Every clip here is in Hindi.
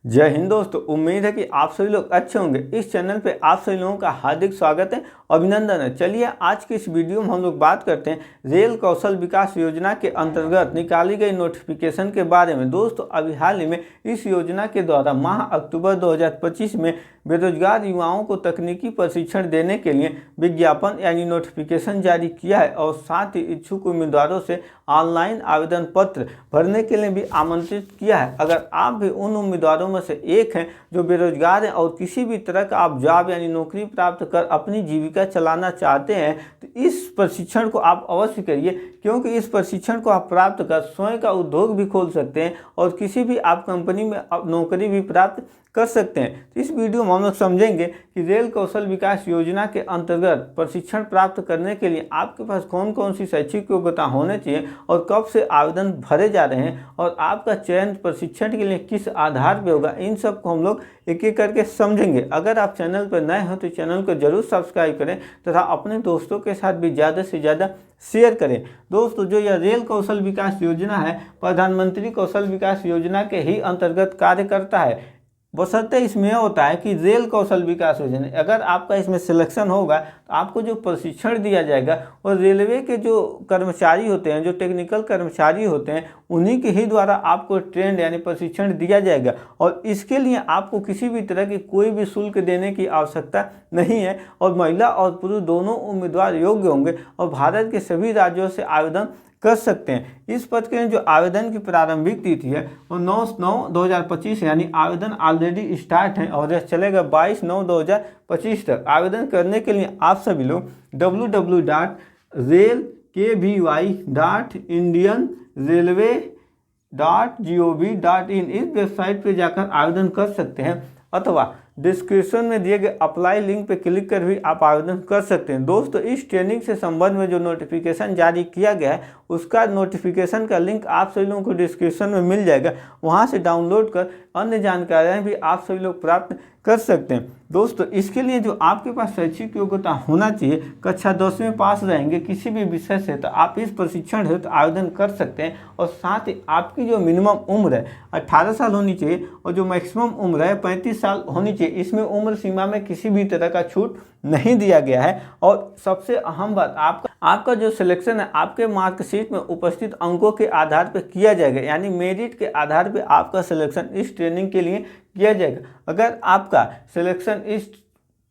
जय हिंद दोस्तों। उम्मीद है कि आप सभी लोग अच्छे होंगे। इस चैनल पे आप सभी लोगों का हार्दिक स्वागत है, अभिनंदन है। चलिए आज की इस वीडियो में हम लोग बात करते हैं रेल कौशल विकास योजना के अंतर्गत निकाली गई नोटिफिकेशन के बारे में। दोस्तों अभी हाल ही में इस योजना के द्वारा माह अक्टूबर 2025 में बेरोजगार युवाओं को तकनीकी प्रशिक्षण देने के लिए विज्ञापन यानी नोटिफिकेशन जारी किया है और साथ ही इच्छुक उम्मीदवारों से ऑनलाइन आवेदन पत्र भरने के लिए भी आमंत्रित किया है। अगर आप भी उन उम्मीदवारों में से एक हैं जो बेरोजगार हैं और किसी भी तरह का आप जॉब यानी नौकरी प्राप्त कर अपनी जीविका चलाना चाहते हैं तो इस प्रशिक्षण को आप अवश्य करिए, क्योंकि इस प्रशिक्षण को आप प्राप्त कर स्वयं का उद्योग भी खोल सकते हैं और किसी भी आप कंपनी में नौकरी भी प्राप्त कर सकते हैं। तो इस वीडियो में हम लोग समझेंगे कि रेल कौशल विकास योजना के अंतर्गत प्रशिक्षण प्राप्त करने के लिए आपके पास कौन कौन सी शैक्षिक योग्यता होनी चाहिए और कब से आवेदन भरे जा रहे हैं और आपका चयन प्रशिक्षण के लिए किस आधार पर होगा। इन सब को हम लोग एक एक करके समझेंगे। अगर आप चैनल पर नए हो तो चैनल को जरूर सब्सक्राइब करें तथा अपने दोस्तों के साथ भी ज़्यादा से ज़्यादा शेयर करें। दोस्तों जो यह रेल कौशल विकास योजना है प्रधानमंत्री कौशल विकास योजना के ही अंतर्गत कार्य करता है। बशर्ते इसमें यह होता है कि रेल कौशल विकास योजना अगर आपका इसमें सिलेक्शन होगा तो आपको जो प्रशिक्षण दिया जाएगा और रेलवे के जो कर्मचारी होते हैं, जो टेक्निकल कर्मचारी होते हैं, उन्हीं के ही द्वारा आपको ट्रेंड यानी प्रशिक्षण दिया जाएगा और इसके लिए आपको किसी भी तरह की कोई भी शुल्क देने की आवश्यकता नहीं है और महिला और पुरुष दोनों उम्मीदवार योग्य होंगे और भारत के सभी राज्यों से आवेदन कर सकते हैं। इस पद के लिए जो आवेदन की प्रारंभिक तिथि है वो 9/9/2025 यानी आवेदन ऑलरेडी स्टार्ट है और यह चलेगा 22/9/2025 तक। आवेदन करने के लिए आप सभी लोग www.railkby.indianrailway.gov.in इस वेबसाइट पर जाकर आवेदन कर सकते हैं अथवा डिस्क्रिप्शन में दिए गए अप्लाई लिंक पर क्लिक कर भी आप आवेदन कर सकते हैं। दोस्तों इस ट्रेनिंग से संबंध में जो नोटिफिकेशन जारी किया गया है उसका नोटिफिकेशन का लिंक आप सभी लोगों को डिस्क्रिप्शन में मिल जाएगा, वहां से डाउनलोड कर अन्य जानकारियाँ भी आप सभी लोग प्राप्त कर सकते हैं। दोस्तों इसके लिए जो आपके पास शैक्षिक योग्यता होना चाहिए, कक्षा 10वीं पास रहेंगे किसी भी विषय से तो आप इस प्रशिक्षण हेतु आवेदन कर सकते हैं और साथ ही आपकी जो मिनिमम उम्र है 18 साल होनी चाहिए और जो मैक्सिमम उम्र है 35 साल होनी चाहिए। इसमें उम्र सीमा में किसी भी तरह का छूट नहीं दिया गया है और सबसे अहम बात आपका जो सिलेक्शन है आपके मार्कशीट में उपस्थित अंकों के आधार पर किया जाएगा, यानी मेरिट के आधार पर आपका सिलेक्शन इस ट्रेनिंग के लिए किया जाएगा। अगर आपका सिलेक्शन इस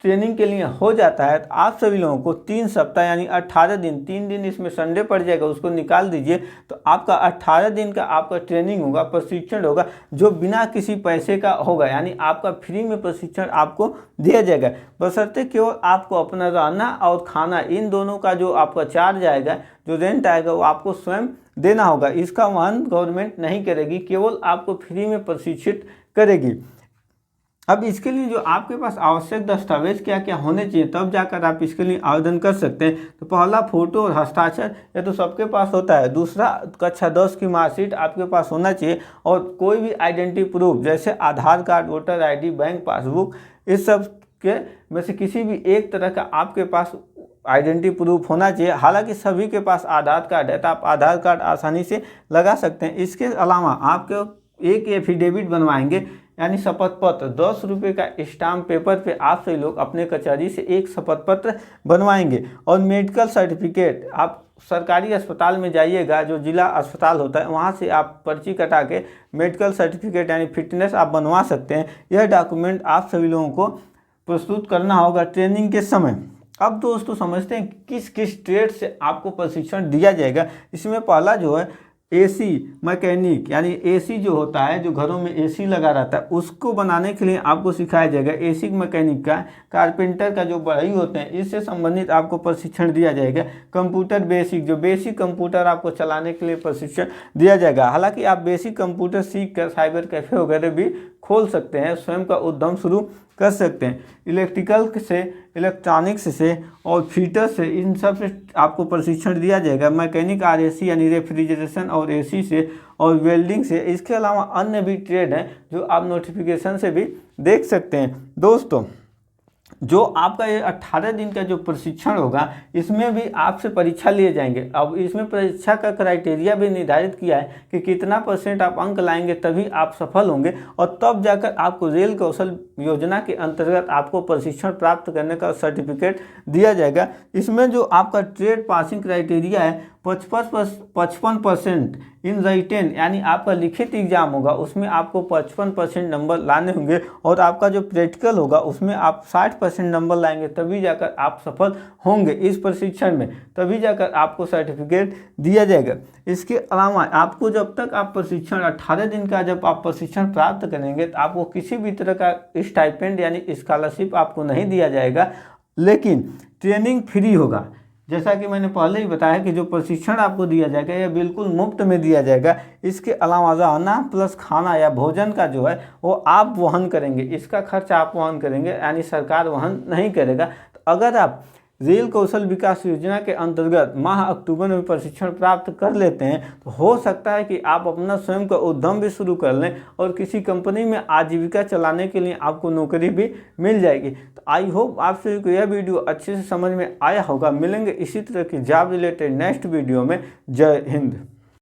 ट्रेनिंग के लिए हो जाता है तो आप सभी लोगों को 3 सप्ताह यानी 18 दिन, 3 दिन इसमें संडे पड़ जाएगा उसको निकाल दीजिए, तो आपका 18 दिन का आपका ट्रेनिंग होगा, प्रशिक्षण होगा जो बिना किसी पैसे का होगा, यानी आपका फ्री में प्रशिक्षण आपको दिया जाएगा। बशर्ते केवल आपको अपना रहना और खाना इन दोनों का जो आपका चार्ज आएगा, जो रेंट आएगा वो आपको स्वयं देना होगा। इसका वहन गवर्नमेंट नहीं करेगी, केवल आपको फ्री में प्रशिक्षित करेगी। अब इसके लिए जो आपके पास आवश्यक दस्तावेज क्या क्या होने चाहिए तब जाकर आप इसके लिए आवेदन कर सकते हैं। तो पहला फोटो और हस्ताक्षर यह तो सबके पास होता है। दूसरा कक्षा 10 की मार्कशीट आपके पास होना चाहिए और कोई भी आइडेंटिटी प्रूफ जैसे Aadhaar card, voter ID, bank passbook, इस सब के में से किसी भी एक तरह का आपके पास आइडेंटिटी प्रूफ होना चाहिए। हालांकि सभी के पास आधार कार्ड है तो आप आधार कार्ड आसानी से लगा सकते हैं। इसके अलावा आपको एक एफिडेविट बनवाएंगे यानी शपथ पत्र, 10 रुपये का स्टाम्प पेपर पे आप सभी लोग अपने कचहरी से एक शपथ पत्र बनवाएंगे और मेडिकल सर्टिफिकेट आप सरकारी अस्पताल में जाइएगा, जो जिला अस्पताल होता है वहाँ से आप पर्ची कटा के मेडिकल सर्टिफिकेट यानी फिटनेस आप बनवा सकते हैं। यह डॉक्यूमेंट आप सभी लोगों को प्रस्तुत करना होगा ट्रेनिंग के समय। अब दोस्तों समझते हैं किस किस ट्रेड से आपको प्रशिक्षण दिया जाएगा। इसमें पहला जो है AC मैकेनिक, यानी AC जो होता है, जो घरों में AC लगा रहता है उसको बनाने के लिए आपको सिखाया जाएगा। AC मैकेनिक का, कारपेंटर का जो बढ़ई होते हैं इससे संबंधित आपको प्रशिक्षण दिया जाएगा। कंप्यूटर बेसिक, जो बेसिक कंप्यूटर आपको चलाने के लिए प्रशिक्षण दिया जाएगा। हालांकि आप बेसिक कंप्यूटर सीख कर साइबर कैफ़े वगैरह भी खोल सकते हैं, स्वयं का उद्यम शुरू कर सकते हैं। इलेक्ट्रिकल से, इलेक्ट्रॉनिक्स से और फीटर से, इन सब से आपको प्रशिक्षण दिया जाएगा। मैकेनिक RAC यानी रेफ्रिजरेशन और AC से और वेल्डिंग से। इसके अलावा अन्य भी ट्रेड हैं जो आप नोटिफिकेशन से भी देख सकते हैं। दोस्तों जो आपका ये 18 दिन का जो प्रशिक्षण होगा इसमें भी आपसे परीक्षा लिए जाएंगे। अब इसमें परीक्षा का क्राइटेरिया भी निर्धारित किया है कि कितना % आप अंक लाएंगे तभी आप सफल होंगे, और तब जाकर आपको रेल कौशल योजना के अंतर्गत आपको प्रशिक्षण प्राप्त करने का सर्टिफिकेट दिया जाएगा। इसमें जो आपका ट्रेड पासिंग क्राइटेरिया है 55% इन रिटेन, यानी आपका लिखित एग्जाम होगा उसमें आपको 55% नंबर लाने होंगे, और आपका जो प्रैक्टिकल होगा उसमें आप 60% नंबर लाएंगे तभी जाकर आप सफल होंगे इस प्रशिक्षण में, तभी जाकर आपको सर्टिफिकेट दिया जाएगा। इसके अलावा आपको जब तक आप प्रशिक्षण 18 दिन का जब आप प्रशिक्षण प्राप्त करेंगे तो आपको किसी भी तरह का स्टाइपेंड यानी स्कॉलरशिप आपको नहीं दिया जाएगा, लेकिन ट्रेनिंग फ्री होगा। जैसा कि मैंने पहले ही बताया कि जो प्रशिक्षण आपको दिया जाएगा यह बिल्कुल मुफ्त में दिया जाएगा। इसके अलावा रहना प्लस खाना या भोजन का जो है वो आप वहन करेंगे, इसका खर्च आप वहन करेंगे, यानी सरकार वहन नहीं करेगा। तो अगर आप रेल कौशल विकास योजना के अंतर्गत माह अक्टूबर में प्रशिक्षण प्राप्त कर लेते हैं तो हो सकता है कि आप अपना स्वयं का उद्यम भी शुरू कर लें और किसी कंपनी में आजीविका चलाने के लिए आपको नौकरी भी मिल जाएगी। तो आई होप आप सभी को यह वीडियो अच्छे से समझ में आया होगा। मिलेंगे इसी तरह की जॉब रिलेटेड नेक्स्ट वीडियो में। जय हिंद।